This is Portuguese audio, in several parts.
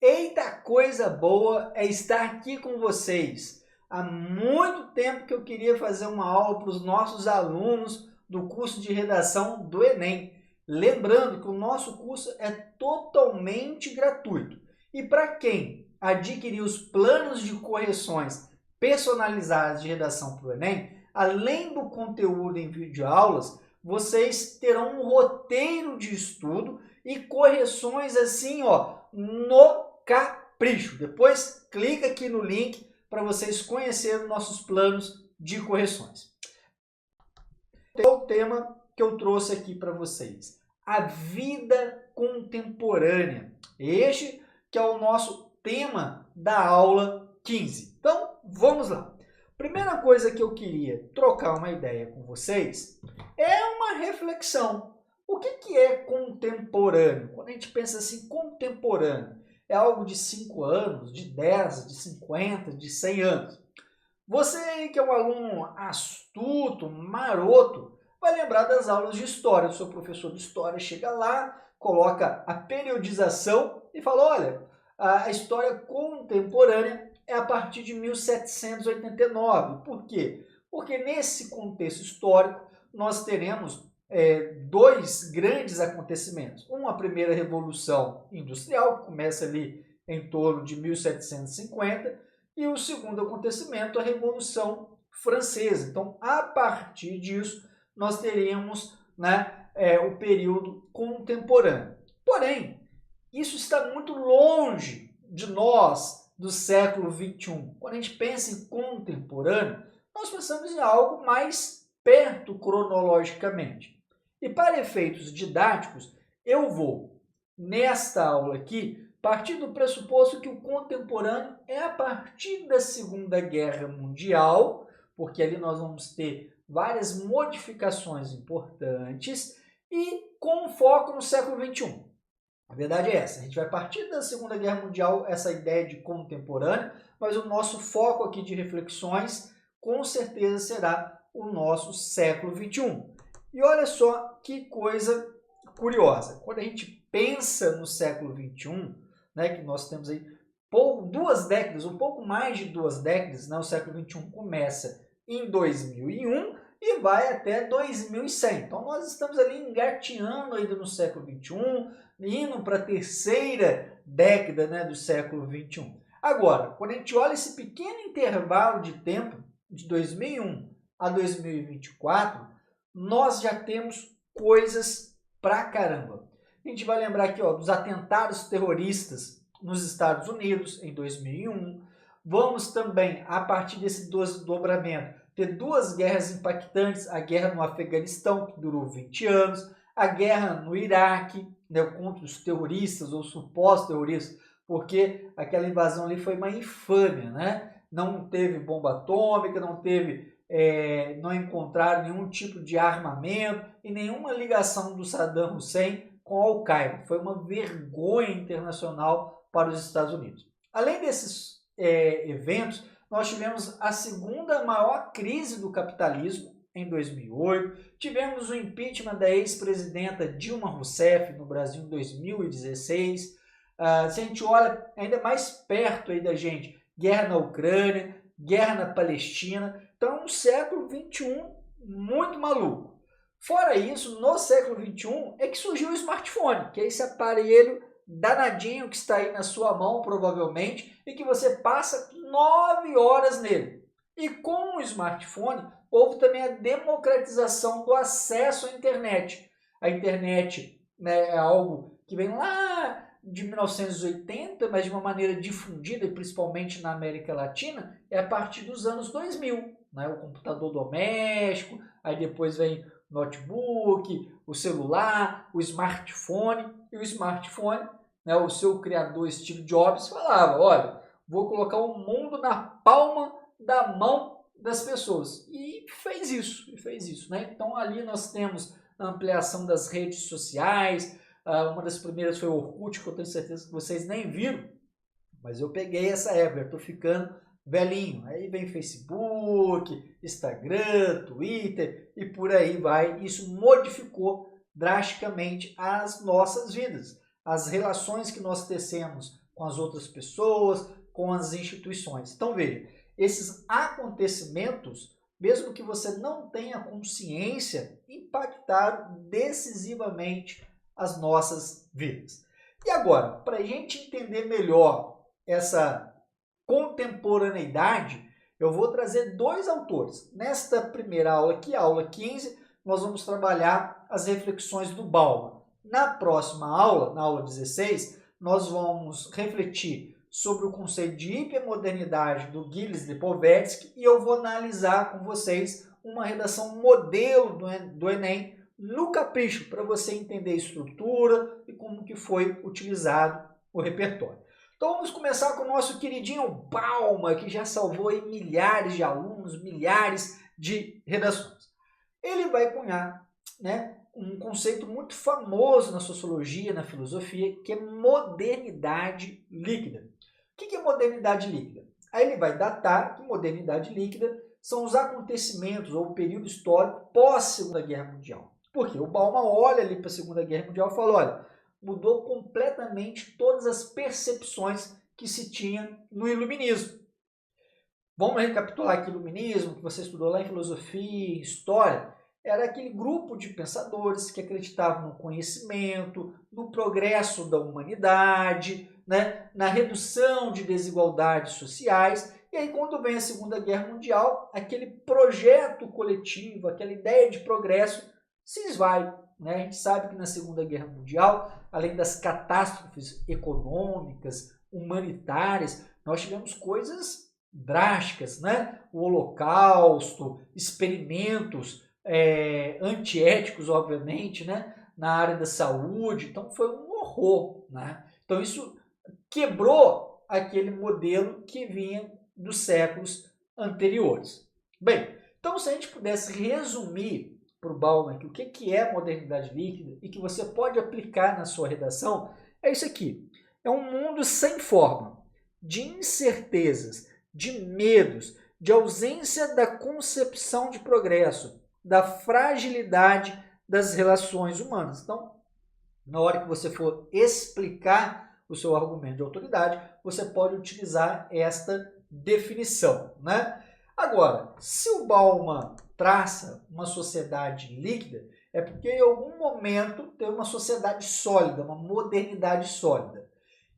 Eita, coisa boa é estar aqui com vocês. Há muito tempo que eu queria fazer uma aula para os nossos alunos do curso de redação do Enem. Lembrando que o nosso curso é totalmente gratuito. E para quem adquirir os planos de correções personalizados de redação para o Enem, além do conteúdo em videoaulas, vocês terão um roteiro de estudo e correções assim, ó, no capricho. Depois clica aqui no link para vocês conhecerem nossos planos de correções. É o tema que eu trouxe aqui para vocês. A vida contemporânea. Este que é o nosso tema da aula 15. Então, vamos lá. Primeira coisa que eu queria trocar uma ideia com vocês é uma reflexão. O que é contemporâneo? Quando a gente pensa assim, contemporâneo, é algo de 5 anos, de 10, de 50, de 100 anos. Você que é um aluno astuto, maroto, vai lembrar das aulas de história. O seu professor de história chega lá, coloca a periodização e fala, olha, a história contemporânea é a partir de 1789. Por quê? Porque nesse contexto histórico nós teremos dois grandes acontecimentos. A primeira Revolução Industrial, que começa ali em torno de 1750, e o segundo acontecimento, a Revolução Francesa. Então, a partir disso, nós teríamos, né, o período contemporâneo. Porém, isso está muito longe de nós, do século XXI. Quando a gente pensa em contemporâneo, nós pensamos em algo mais perto cronologicamente. E para efeitos didáticos, eu vou, nesta aula aqui, partir do pressuposto que o contemporâneo é a partir da Segunda Guerra Mundial, porque ali nós vamos ter várias modificações importantes e com foco no século XXI. A verdade é essa, a gente vai partir da Segunda Guerra Mundial, essa ideia de contemporâneo, mas o nosso foco aqui de reflexões com certeza será o nosso século XXI. E olha só que coisa curiosa, quando a gente pensa no século XXI, né, que nós temos aí duas décadas, um pouco mais de 2 décadas, né, o século XXI começa em 2001 e vai até 2100. Então nós estamos ali engateando ainda no século XXI, indo para a terceira década, né, do século XXI. Agora, quando a gente olha esse pequeno intervalo de tempo, de 2001 a 2024, nós já temos coisas pra caramba. A gente vai lembrar aqui, ó, dos atentados terroristas nos Estados Unidos em 2001. Vamos também, a partir desse desdobramento, ter 2 guerras impactantes, a guerra no Afeganistão, que durou 20 anos, a guerra no Iraque, né, contra os terroristas ou supostos terroristas, porque aquela invasão ali foi uma infâmia, né? Não teve bomba atômica, não encontraram nenhum tipo de armamento e nenhuma ligação do Saddam Hussein com a Al-Qaeda. Foi uma vergonha internacional para os Estados Unidos. Além desses eventos, nós tivemos a segunda maior crise do capitalismo em 2008, tivemos o impeachment da ex-presidenta Dilma Rousseff no Brasil em 2016. Se a gente olha ainda mais perto aí da gente, guerra na Ucrânia, guerra na Palestina. Então é um século XXI muito maluco. Fora isso, no século XXI é que surgiu o smartphone, que é esse aparelho danadinho que está aí na sua mão, provavelmente, e que você passa 9 horas nele. E com o smartphone, houve também a democratização do acesso à internet. A internet, né, é algo que vem lá de 1980, mas de uma maneira difundida, e principalmente na América Latina, é a partir dos anos 2000. Né? O computador doméstico, aí depois vem o notebook, o celular, o smartphone. E o smartphone, né, o seu criador Steve Jobs falava, olha, vou colocar o mundo na palma da mão das pessoas. E fez isso. Né? Então ali nós temos a ampliação das redes sociais. Uma das primeiras foi o Orkut, que eu tenho certeza que vocês nem viram, mas eu peguei essa época, estou ficando velhinho. Aí vem Facebook, Instagram, Twitter e por aí vai. Isso modificou drasticamente as nossas vidas. As relações que nós tecemos com as outras pessoas, com as instituições. Então veja, esses acontecimentos, mesmo que você não tenha consciência, impactaram decisivamente as nossas vidas. E agora, para a gente entender melhor essa contemporaneidade, eu vou trazer dois autores. Nesta primeira aula aqui, a aula 15, nós vamos trabalhar as reflexões do Bauman. Na próxima aula, na aula 16, nós vamos refletir sobre o conceito de hipermodernidade do Gilles Lipovetsky e eu vou analisar com vocês uma redação modelo do Enem no capricho, para você entender a estrutura e como que foi utilizado o repertório. Então vamos começar com o nosso queridinho Bauman, que já salvou aí milhares de alunos, milhares de redações. Ele vai cunhar, né, um conceito muito famoso na sociologia, na filosofia, que é modernidade líquida. O que é modernidade líquida? Aí ele vai datar que modernidade líquida são os acontecimentos ou o período histórico pós-Segunda Guerra Mundial. Por quê? O Bauman olha ali para a Segunda Guerra Mundial e fala, olha, mudou completamente todas as percepções que se tinha no iluminismo. Vamos recapitular aqui o iluminismo, que você estudou lá em filosofia, história. Era aquele grupo de pensadores que acreditavam no conhecimento, no progresso da humanidade, né, na redução de desigualdades sociais. E aí, quando vem a Segunda Guerra Mundial, aquele projeto coletivo, aquela ideia de progresso se esvai. Né? A gente sabe que na Segunda Guerra Mundial, além das catástrofes econômicas, humanitárias, nós tivemos coisas drásticas, né? O Holocausto, experimentos antiéticos, obviamente, né? Na área da saúde, então foi um horror. Né? Então isso quebrou aquele modelo que vinha dos séculos anteriores. Bem, então se a gente pudesse resumir para o Bauman o que é modernidade líquida e que você pode aplicar na sua redação, é isso aqui. É um mundo sem forma, de incertezas, de medos, de ausência da concepção de progresso, da fragilidade das relações humanas. Então, na hora que você for explicar o seu argumento de autoridade, você pode utilizar esta definição. Né? Agora, se o Bauman traça uma sociedade líquida, é porque em algum momento tem uma sociedade sólida, uma modernidade sólida.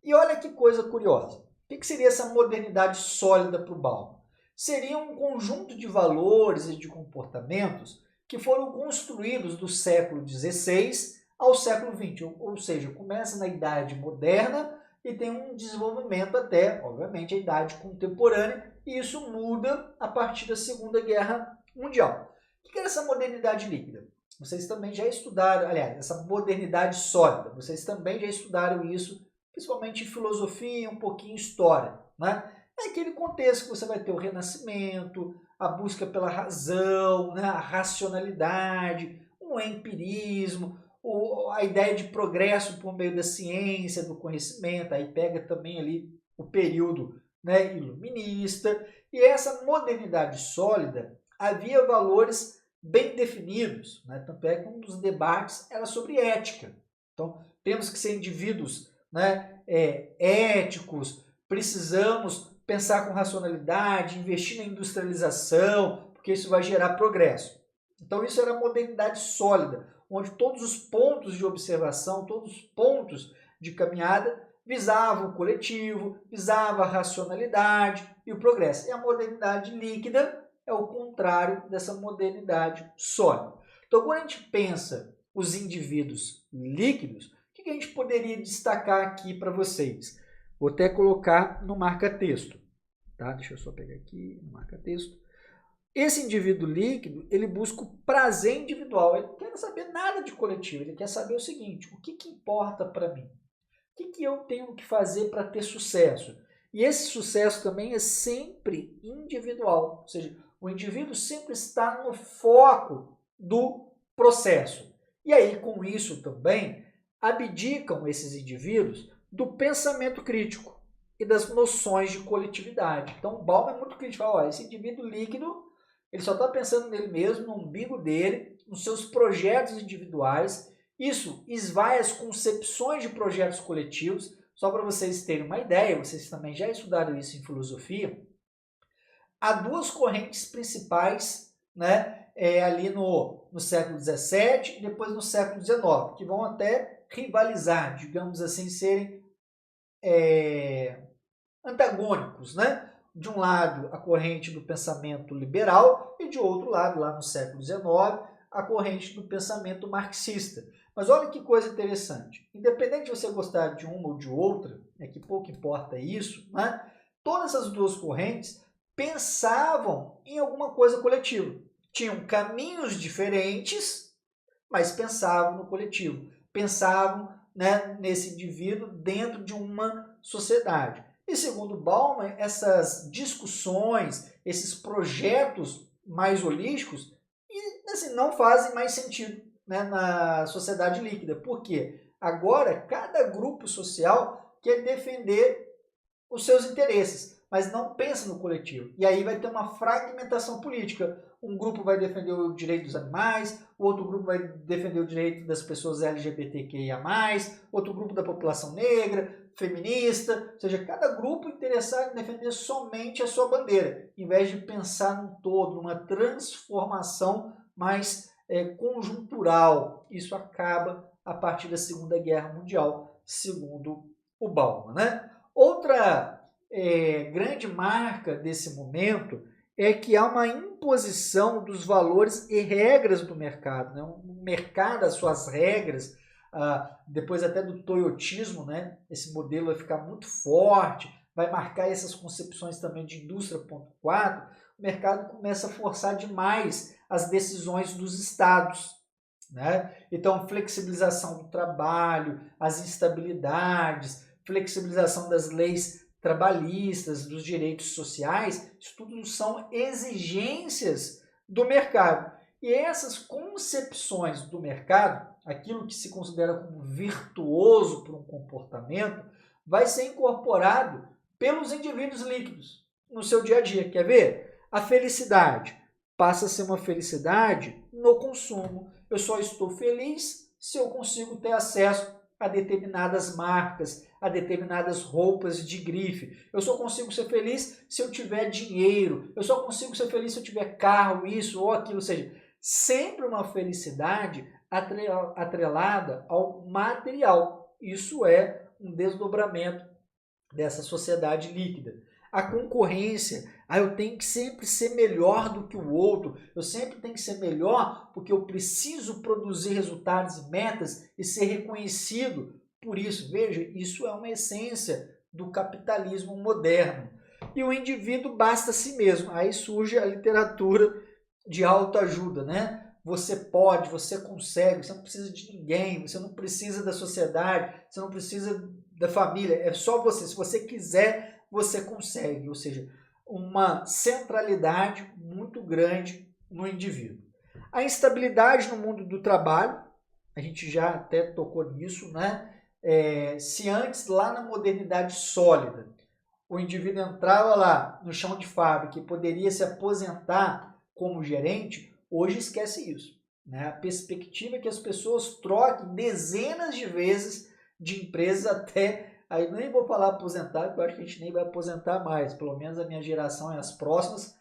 E olha que coisa curiosa. O que seria essa modernidade sólida para o Bauman? Seria um conjunto de valores e de comportamentos que foram construídos do século XVI ao século XX, ou seja, começa na Idade Moderna e tem um desenvolvimento até, obviamente, a Idade Contemporânea, e isso muda a partir da Segunda Guerra Mundial. O que é essa modernidade líquida? Vocês também já estudaram, aliás, essa modernidade sólida, vocês também já estudaram isso, principalmente em filosofia e um pouquinho em história. Né? É aquele contexto que você vai ter o Renascimento, a busca pela razão, né? A racionalidade, o empirismo, a ideia de progresso por meio da ciência, do conhecimento, aí pega também ali o período, né, iluminista, e essa modernidade sólida havia valores bem definidos, né? Tanto é que um dos debates era sobre ética. Então, temos que ser indivíduos, né, éticos, precisamos pensar com racionalidade, investir na industrialização, porque isso vai gerar progresso. Então, isso era a modernidade sólida, onde todos os pontos de observação, todos os pontos de caminhada visavam o coletivo, visava a racionalidade e o progresso. E a modernidade líquida é o contrário dessa modernidade sólida. Então, quando a gente pensa os indivíduos líquidos, o que a gente poderia destacar aqui para vocês? Vou até colocar no marca-texto. Tá? Deixa eu só pegar aqui no marca-texto. Esse indivíduo líquido, ele busca o prazer individual. Ele não quer saber nada de coletivo. Ele quer saber o seguinte, o que importa para mim? O que eu tenho que fazer para ter sucesso? E esse sucesso também é sempre individual. Ou seja, o indivíduo sempre está no foco do processo. E aí, com isso também, abdicam esses indivíduos do pensamento crítico e das noções de coletividade. Então, o Bauman é muito crítico. Fala, esse indivíduo líquido, ele só está pensando nele mesmo, no umbigo dele, nos seus projetos individuais. Isso esvai as concepções de projetos coletivos, Só para vocês terem uma ideia, vocês também já estudaram isso em filosofia, há duas correntes principais, né, ali no século XVII e depois no século XIX, que vão até rivalizar, digamos assim, serem antagônicos, né? De um lado, a corrente do pensamento liberal e de outro lado, lá no século XIX, a corrente do pensamento marxista. Mas olha que coisa interessante. Independente de você gostar de uma ou de outra, que pouco importa isso, né? Todas as duas correntes pensavam em alguma coisa coletiva. Tinham caminhos diferentes, mas pensavam no coletivo. Pensavam, né, nesse indivíduo dentro de uma sociedade. E segundo Bauman, essas discussões, esses projetos mais holísticos, assim, não fazem mais sentido, né, na sociedade líquida. Por quê? Agora, cada grupo social quer defender os seus interesses, mas não pensa no coletivo. E aí vai ter uma fragmentação política. Um grupo vai defender o direito dos animais, o outro grupo vai defender o direito das pessoas LGBTQIA+, outro grupo da população negra, feminista, ou seja, cada grupo interessado em defender somente a sua bandeira, em vez de pensar num todo, numa transformação mais conjuntural. Isso acaba a partir da Segunda Guerra Mundial, segundo o Bauman, né? Outra grande marca desse momento é que há uma imposição dos valores e regras do mercado, né? O mercado, as suas regras, depois até do toyotismo, né? Esse modelo vai ficar muito forte, vai marcar essas concepções também de indústria 4.0. O mercado começa a forçar demais as decisões dos estados, né? Então, flexibilização do trabalho, as instabilidades, flexibilização das leis trabalhistas, dos direitos sociais, isso tudo são exigências do mercado. E essas concepções do mercado, aquilo que se considera como virtuoso para um comportamento, vai ser incorporado pelos indivíduos líquidos no seu dia a dia. Quer ver? A felicidade passa a ser uma felicidade no consumo. Eu só estou feliz se eu consigo ter acesso a determinadas marcas, a determinadas roupas de grife. Eu só consigo ser feliz se eu tiver dinheiro. Eu só consigo ser feliz se eu tiver carro, isso ou aquilo. Ou seja, sempre uma felicidade atrelada ao material. Isso é um desdobramento dessa sociedade líquida. A concorrência, eu tenho que sempre ser melhor do que o outro, eu sempre tenho que ser melhor porque eu preciso produzir resultados e metas e ser reconhecido por isso. Veja, isso é uma essência do capitalismo moderno. E o indivíduo basta a si mesmo. Aí surge a literatura de autoajuda, né? Você pode, você consegue, você não precisa de ninguém, você não precisa da sociedade, você não precisa da família, é só você. Se você quiser, você consegue. Ou seja, uma centralidade muito grande no indivíduo. A instabilidade no mundo do trabalho, a gente já até tocou nisso, né? Se antes, lá na modernidade sólida, o indivíduo entrava lá no chão de fábrica e poderia se aposentar como gerente, hoje esquece isso, né? A perspectiva é que as pessoas troquem dezenas de vezes de empresas até, aí nem vou falar aposentar, porque eu acho que a gente nem vai aposentar mais, pelo menos a minha geração e as próximas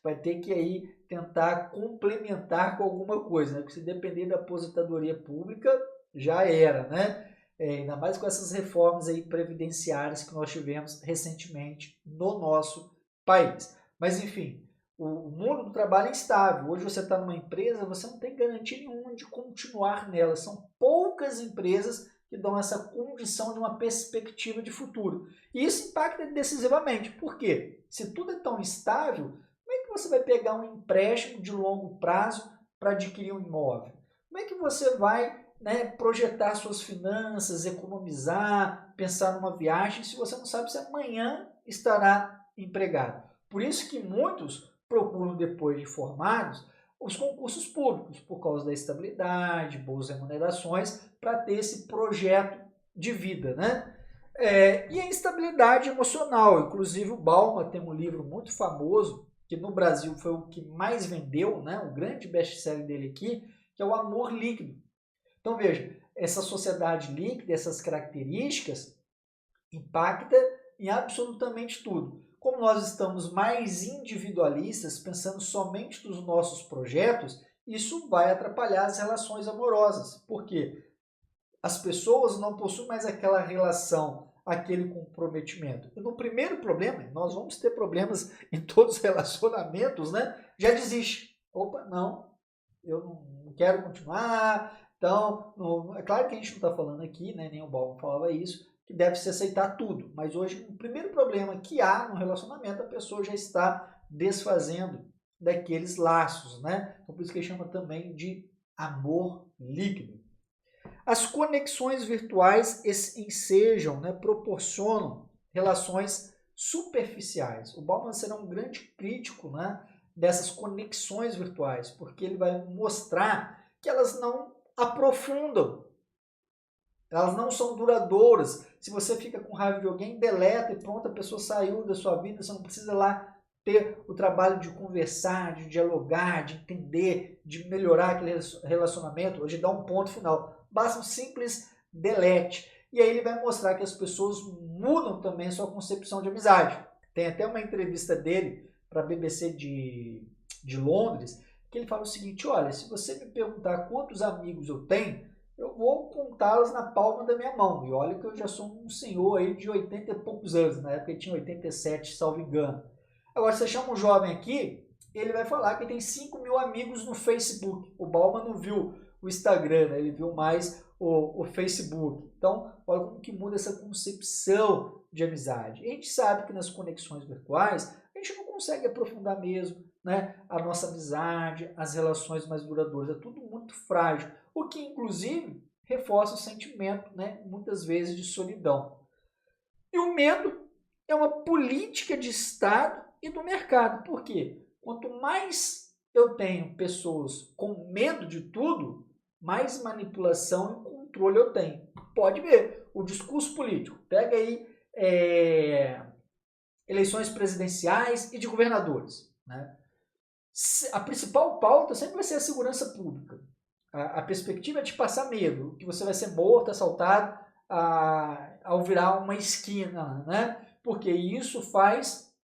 vai ter que aí tentar complementar com alguma coisa, né? Porque se depender da aposentadoria pública, já era, né? Ainda mais com essas reformas aí previdenciárias que nós tivemos recentemente no nosso país. Mas enfim, o mundo do trabalho é instável. Hoje você está numa empresa, você não tem garantia nenhuma de continuar nela. São poucas empresas que dão essa condição de uma perspectiva de futuro. E isso impacta decisivamente. Por quê? Se tudo é tão instável, como é que você vai pegar um empréstimo de longo prazo para adquirir um imóvel? Como é que você vai, né, projetar suas finanças, economizar, pensar numa viagem, se você não sabe se amanhã estará empregado? Por isso que muitos procuram, depois de formados, os concursos públicos, por causa da estabilidade, boas remunerações, para ter esse projeto de vida, né? E a instabilidade emocional. Inclusive o Bauman tem um livro muito famoso, que no Brasil foi o que mais vendeu, né? O grande best-seller dele aqui, que é o Amor Líquido. Então veja, essa sociedade líquida, essas características impacta em absolutamente tudo. Como nós estamos mais individualistas, pensando somente nos nossos projetos, isso vai atrapalhar as relações amorosas. Por quê? As pessoas não possuem mais aquela relação, aquele comprometimento. E no primeiro problema, nós vamos ter problemas em todos os relacionamentos, né? Já desiste. Opa, não, eu não quero continuar. Então, é claro que a gente não está falando aqui, né? Nem o Bauman falava isso, que deve-se aceitar tudo. Mas hoje, o primeiro problema que há no relacionamento, a pessoa já está desfazendo daqueles laços, né? Então, por isso que ele chama também de amor líquido. As conexões virtuais ensejam, né, proporcionam relações superficiais. O Bauman será um grande crítico, né, dessas conexões virtuais, porque ele vai mostrar que elas não aprofundam, elas não são duradouras. Se você fica com raiva de alguém, deleta e pronto, a pessoa saiu da sua vida, você não precisa lá ter o trabalho de conversar, de dialogar, de entender, de melhorar aquele relacionamento, ou de dar um ponto final. Basta um simples delete. E aí ele vai mostrar que as pessoas mudam também a sua concepção de amizade. Tem até uma entrevista dele para a BBC de Londres, que ele fala o seguinte: olha, se você me perguntar quantos amigos eu tenho, eu vou contá-los na palma da minha mão. E olha que eu já sou um senhor aí de 80 e poucos anos, na época ele tinha 87, salvo engano. Agora, você chama um jovem aqui, ele vai falar que tem 5 mil amigos no Facebook. O Bauman não viu o Instagram, né? Ele viu mais o Facebook. Então, olha como que muda essa concepção de amizade. E a gente sabe que nas conexões virtuais, a gente não consegue aprofundar mesmo, né, a nossa amizade, as relações mais duradouras. É tudo muito frágil, o que, inclusive, reforça o sentimento, né, muitas vezes, de solidão. E o medo é uma política de Estado e do mercado. Por quê? Quanto mais eu tenho pessoas com medo de tudo, mais manipulação e controle eu tenho. Pode ver, o discurso político. Pega aí eleições presidenciais e de governadores, né? A principal pauta sempre vai ser a segurança pública. A perspectiva é de passar medo, que você vai ser morto, assaltado ao virar uma esquina, né? Porque isso faz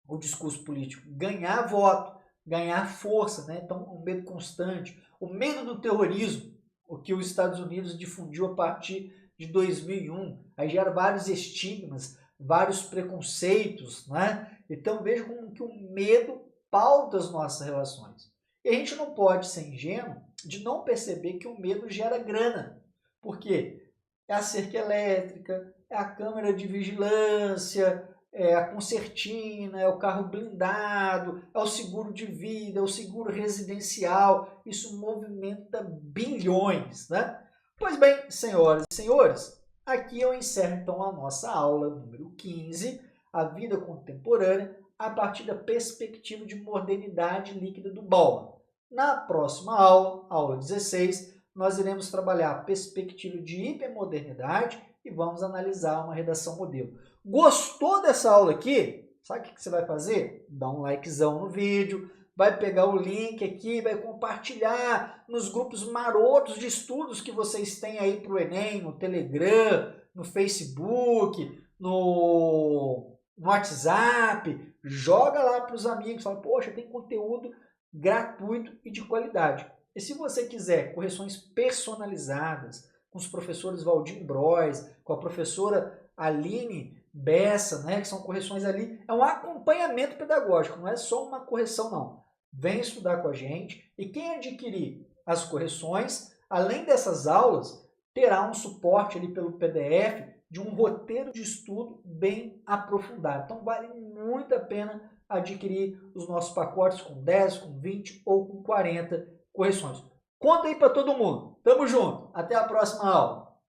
o discurso político ganhar voto, ganhar força, né? Então, um medo constante. O medo do terrorismo, o que os Estados Unidos difundiu a partir de 2001. Aí gera vários estigmas, vários preconceitos, né? Então, veja como que o medo pauta as nossas relações. E a gente não pode ser ingênuo de não perceber que o medo gera grana. Por quê? É a cerca elétrica, é a câmera de vigilância, é a concertina, é o carro blindado, é o seguro de vida, é o seguro residencial. Isso movimenta bilhões, né? Pois bem, senhoras e senhores, aqui eu encerro então a nossa aula número 15, a vida contemporânea, a partir da perspectiva de modernidade líquida do Bauman. Na próxima aula, aula 16, nós iremos trabalhar a perspectiva de hipermodernidade e vamos analisar uma redação modelo. Gostou dessa aula aqui? Sabe o que você vai fazer? Dá um likezão no vídeo, vai pegar o link aqui, vai compartilhar nos grupos marotos de estudos que vocês têm aí para o Enem, no Telegram, no Facebook, no WhatsApp. Joga lá para os amigos, fala, poxa, tem conteúdo gratuito e de qualidade. E se você quiser correções personalizadas, com os professores Valdir Bros, com a professora Aline Bessa, né, que são correções ali, é um acompanhamento pedagógico, não é só uma correção não. Vem estudar com a gente e quem adquirir as correções, além dessas aulas, terá um suporte ali pelo PDF de um roteiro de estudo bem aprofundado. Então vale muito a pena adquirir os nossos pacotes com 10, com 20 ou com 40 correções. Conta aí para todo mundo. Tamo junto. Até a próxima aula.